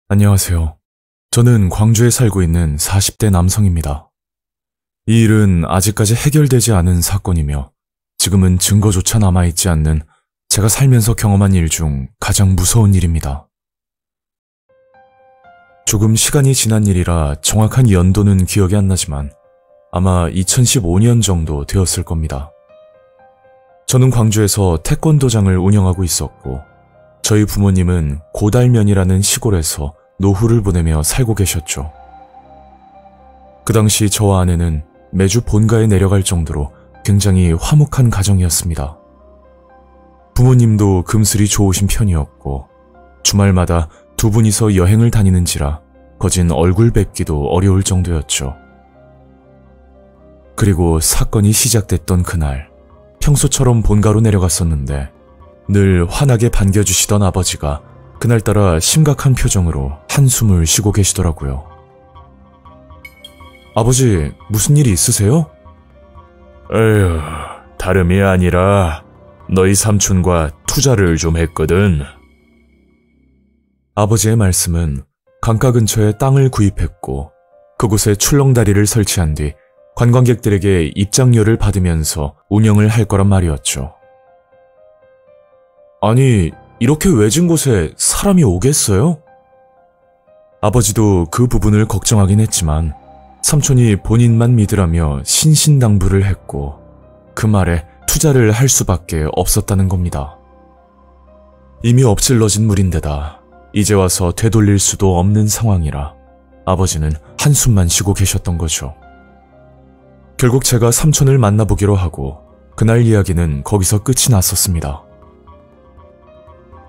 안녕하세요. 저는 광주에 살고 있는 40대 남성입니다. 이 일은 아직까지 해결되지 않은 사건이며 지금은 증거조차 남아있지 않는 제가 살면서 경험한 일 중 가장 무서운 일입니다. 조금 시간이 지난 일이라 정확한 연도는 기억이 안 나지만 아마 2015년 정도 되었을 겁니다. 저는 광주에서 태권도장을 운영하고 있었고 저희 부모님은 고달면이라는 시골에서 노후를 보내며 살고 계셨죠. 그 당시 저와 아내는 매주 본가에 내려갈 정도로 굉장히 화목한 가정이었습니다. 부모님도 금슬이 좋으신 편이었고 주말마다 두 분이서 여행을 다니는지라 거진 얼굴 뵙기도 어려울 정도였죠. 그리고 사건이 시작됐던 그날, 평소처럼 본가로 내려갔었는데 늘 환하게 반겨주시던 아버지가 그날따라 심각한 표정으로 한숨을 쉬고 계시더라고요. 아버지, 무슨 일이 있으세요? 에휴, 다름이 아니라 너희 삼촌과 투자를 좀 했거든. 아버지의 말씀은 강가 근처에 땅을 구입했고 그곳에 출렁다리를 설치한 뒤 관광객들에게 입장료를 받으면서 운영을 할 거란 말이었죠. 아니, 이렇게 외진 곳에 사람이 오겠어요? 아버지도 그 부분을 걱정하긴 했지만 삼촌이 본인만 믿으라며 신신당부를 했고 그 말에 투자를 할 수밖에 없었다는 겁니다. 이미 엎질러진 물인데다 이제 와서 되돌릴 수도 없는 상황이라 아버지는 한숨만 쉬고 계셨던 거죠. 결국 제가 삼촌을 만나보기로 하고 그날 이야기는 거기서 끝이 났었습니다.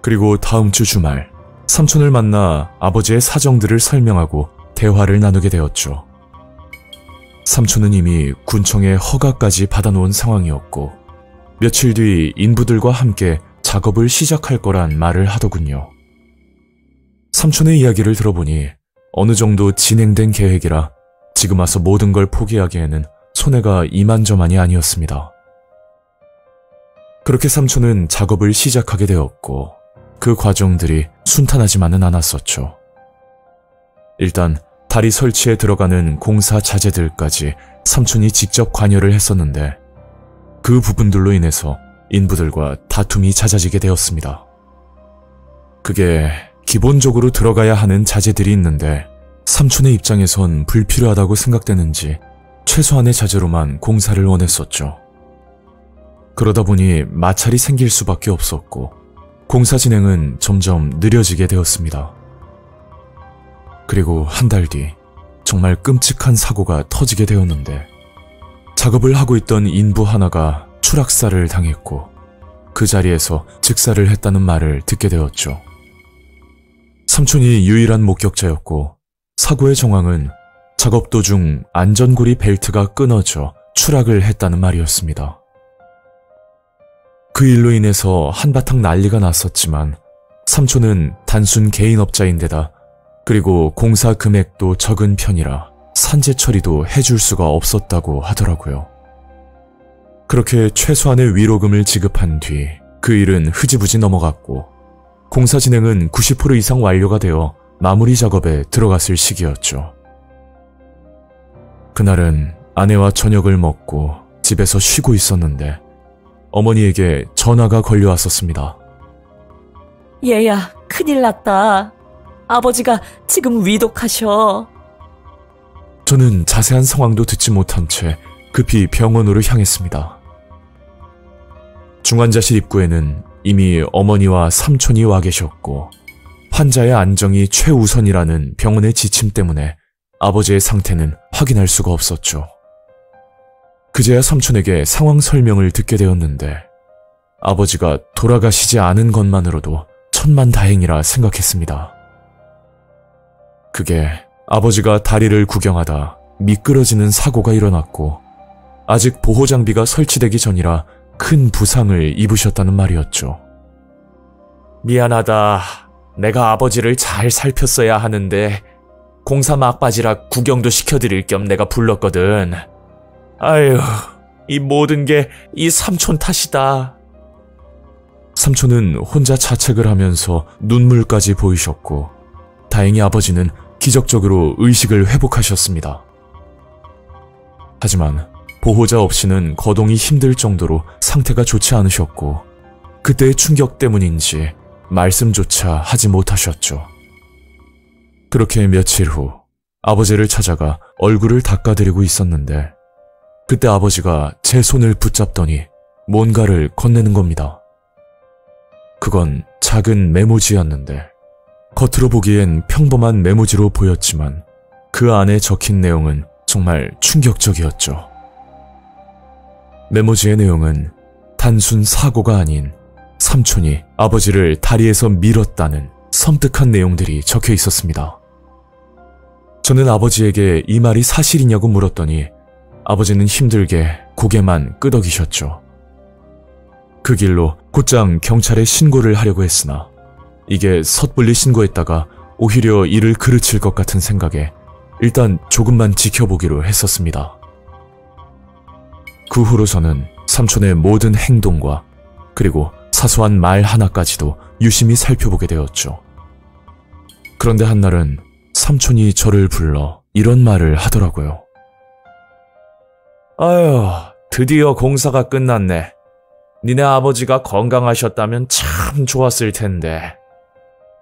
그리고 다음 주 주말, 삼촌을 만나 아버지의 사정들을 설명하고 대화를 나누게 되었죠. 삼촌은 이미 군청에 허가까지 받아놓은 상황이었고 며칠 뒤 인부들과 함께 작업을 시작할 거란 말을 하더군요. 삼촌의 이야기를 들어보니 어느 정도 진행된 계획이라 지금 와서 모든 걸 포기하기에는 손해가 이만저만이 아니었습니다. 그렇게 삼촌은 작업을 시작하게 되었고 그 과정들이 순탄하지만은 않았었죠. 일단 다리 설치에 들어가는 공사 자재들까지 삼촌이 직접 관여를 했었는데 그 부분들로 인해서 인부들과 다툼이 잦아지게 되었습니다. 그게 기본적으로 들어가야 하는 자재들이 있는데 삼촌의 입장에선 불필요하다고 생각되는지 최소한의 자재로만 공사를 원했었죠. 그러다 보니 마찰이 생길 수밖에 없었고 공사 진행은 점점 느려지게 되었습니다. 그리고 한 달 뒤 정말 끔찍한 사고가 터지게 되었는데 작업을 하고 있던 인부 하나가 추락사를 당했고 그 자리에서 즉사를 했다는 말을 듣게 되었죠. 삼촌이 유일한 목격자였고 사고의 정황은 작업 도중 안전고리 벨트가 끊어져 추락을 했다는 말이었습니다. 그 일로 인해서 한바탕 난리가 났었지만 삼촌은 단순 개인업자인데다 그리고 공사 금액도 적은 편이라 산재 처리도 해줄 수가 없었다고 하더라고요. 그렇게 최소한의 위로금을 지급한 뒤 그 일은 흐지부지 넘어갔고 공사 진행은 90% 이상 완료가 되어 마무리 작업에 들어갔을 시기였죠. 그날은 아내와 저녁을 먹고 집에서 쉬고 있었는데 어머니에게 전화가 걸려왔었습니다. 얘야, 큰일 났다. 아버지가 지금 위독하셔. 저는 자세한 상황도 듣지 못한 채 급히 병원으로 향했습니다. 중환자실 입구에는 이미 어머니와 삼촌이 와 계셨고 환자의 안정이 최우선이라는 병원의 지침 때문에 아버지의 상태는 확인할 수가 없었죠. 그제야 삼촌에게 상황 설명을 듣게 되었는데 아버지가 돌아가시지 않은 것만으로도 천만다행이라 생각했습니다. 그게 아버지가 다리를 구경하다 미끄러지는 사고가 일어났고 아직 보호장비가 설치되기 전이라 큰 부상을 입으셨다는 말이었죠. 미안하다. 내가 아버지를 잘 살폈어야 하는데 공사 막바지라 구경도 시켜드릴 겸 내가 불렀거든. 아휴, 이 모든 게 이 삼촌 탓이다. 삼촌은 혼자 자책을 하면서 눈물까지 보이셨고 다행히 아버지는 기적적으로 의식을 회복하셨습니다. 하지만 보호자 없이는 거동이 힘들 정도로 상태가 좋지 않으셨고 그때의 충격 때문인지 말씀조차 하지 못하셨죠. 그렇게 며칠 후 아버지를 찾아가 얼굴을 닦아드리고 있었는데 그때 아버지가 제 손을 붙잡더니 뭔가를 건네는 겁니다. 그건 작은 메모지였는데 겉으로 보기엔 평범한 메모지로 보였지만 그 안에 적힌 내용은 정말 충격적이었죠. 메모지의 내용은 단순 사고가 아닌 삼촌이 아버지를 다리에서 밀었다는 섬뜩한 내용들이 적혀 있었습니다. 저는 아버지에게 이 말이 사실이냐고 물었더니 아버지는 힘들게 고개만 끄덕이셨죠. 그 길로 곧장 경찰에 신고를 하려고 했으나 이게 섣불리 신고했다가 오히려 일을 그르칠 것 같은 생각에 일단 조금만 지켜보기로 했었습니다. 그 후로 저는 삼촌의 모든 행동과 그리고 사소한 말 하나까지도 유심히 살펴보게 되었죠. 그런데 한날은 삼촌이 저를 불러 이런 말을 하더라고요. 아휴, 드디어 공사가 끝났네. 니네 아버지가 건강하셨다면 참 좋았을 텐데.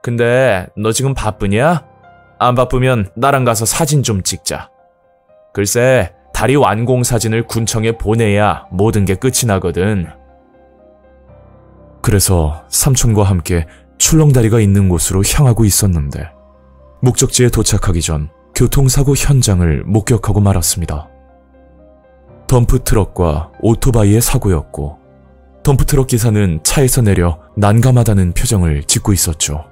근데 너 지금 바쁘냐? 안 바쁘면 나랑 가서 사진 좀 찍자. 글쎄, 다리 완공 사진을 군청에 보내야 모든 게 끝이 나거든. 그래서 삼촌과 함께 출렁다리가 있는 곳으로 향하고 있었는데 목적지에 도착하기 전 교통사고 현장을 목격하고 말았습니다. 덤프트럭과 오토바이의 사고였고 덤프트럭 기사는 차에서 내려 난감하다는 표정을 짓고 있었죠.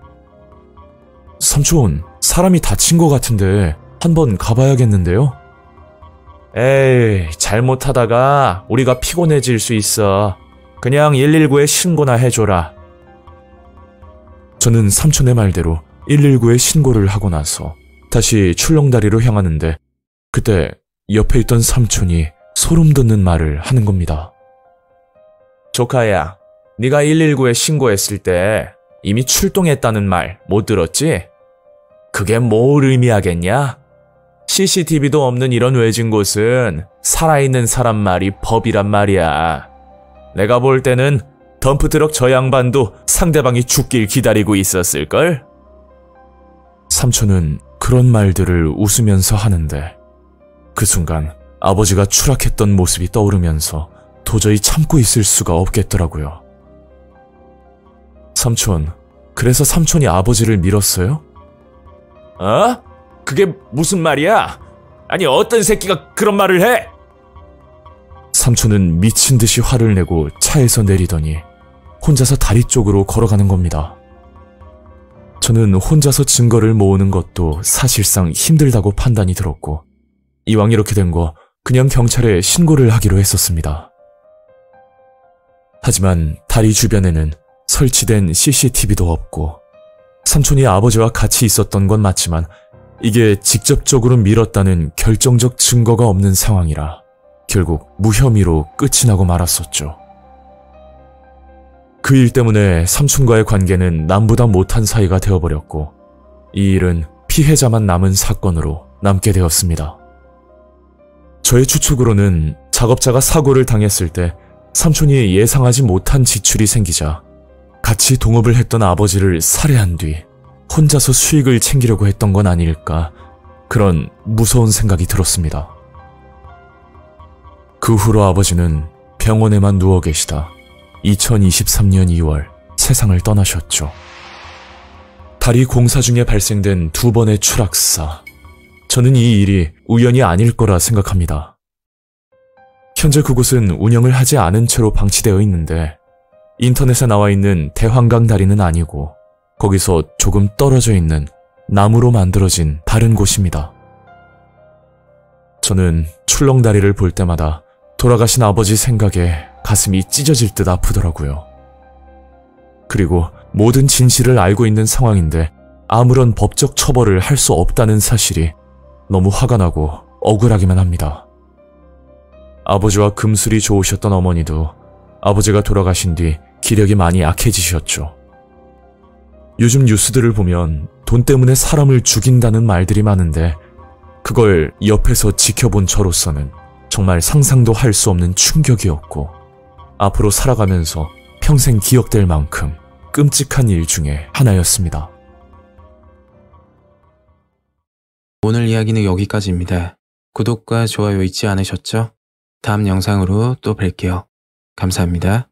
삼촌, 사람이 다친 것 같은데 한번 가봐야겠는데요? 에이, 잘못하다가 우리가 피곤해질 수 있어. 그냥 119에 신고나 해줘라. 저는 삼촌의 말대로 119에 신고를 하고 나서 다시 출렁다리로 향하는데 그때 옆에 있던 삼촌이 소름 돋는 말을 하는 겁니다. 조카야, 네가 119에 신고했을 때 이미 출동했다는 말 못 들었지? 그게 뭘 의미하겠냐? CCTV도 없는 이런 외진 곳은 살아있는 사람 말이 법이란 말이야. 내가 볼 때는 덤프트럭 저 양반도 상대방이 죽길 기다리고 있었을걸? 삼촌은 그런 말들을 웃으면서 하는데 그 순간 아버지가 추락했던 모습이 떠오르면서 도저히 참고 있을 수가 없겠더라고요. 삼촌, 그래서 삼촌이 아버지를 밀었어요? 어? 그게 무슨 말이야? 아니 어떤 새끼가 그런 말을 해? 삼촌은 미친 듯이 화를 내고 차에서 내리더니 혼자서 다리 쪽으로 걸어가는 겁니다. 저는 혼자서 증거를 모으는 것도 사실상 힘들다고 판단이 들었고 이왕 이렇게 된 거 그냥 경찰에 신고를 하기로 했었습니다. 하지만 다리 주변에는 설치된 CCTV도 없고 삼촌이 아버지와 같이 있었던 건 맞지만 이게 직접적으로 밀었다는 결정적 증거가 없는 상황이라 결국 무혐의로 끝이 나고 말았었죠. 그 일 때문에 삼촌과의 관계는 남보다 못한 사이가 되어버렸고 이 일은 피해자만 남은 사건으로 남게 되었습니다. 저의 추측으로는 작업자가 사고를 당했을 때 삼촌이 예상하지 못한 지출이 생기자 같이 동업을 했던 아버지를 살해한 뒤 혼자서 수익을 챙기려고 했던 건 아닐까 그런 무서운 생각이 들었습니다. 그 후로 아버지는 병원에만 누워 계시다 2023년 2월 세상을 떠나셨죠. 다리 공사 중에 발생된 두 번의 추락사. 저는 이 일이 우연이 아닐 거라 생각합니다. 현재 그곳은 운영을 하지 않은 채로 방치되어 있는데 인터넷에 나와 있는 대환강 다리는 아니고 거기서 조금 떨어져 있는 나무로 만들어진 다른 곳입니다. 저는 출렁다리를 볼 때마다 돌아가신 아버지 생각에 가슴이 찢어질 듯 아프더라고요. 그리고 모든 진실을 알고 있는 상황인데 아무런 법적 처벌을 할 수 없다는 사실이 너무 화가 나고 억울하기만 합니다. 아버지와 금술이 좋으셨던 어머니도 아버지가 돌아가신 뒤 기력이 많이 약해지셨죠. 요즘 뉴스들을 보면 돈 때문에 사람을 죽인다는 말들이 많은데 그걸 옆에서 지켜본 저로서는 정말 상상도 할 수 없는 충격이었고 앞으로 살아가면서 평생 기억될 만큼 끔찍한 일 중에 하나였습니다. 오늘 이야기는 여기까지입니다. 구독과 좋아요 잊지 않으셨죠? 다음 영상으로 또 뵐게요. 감사합니다.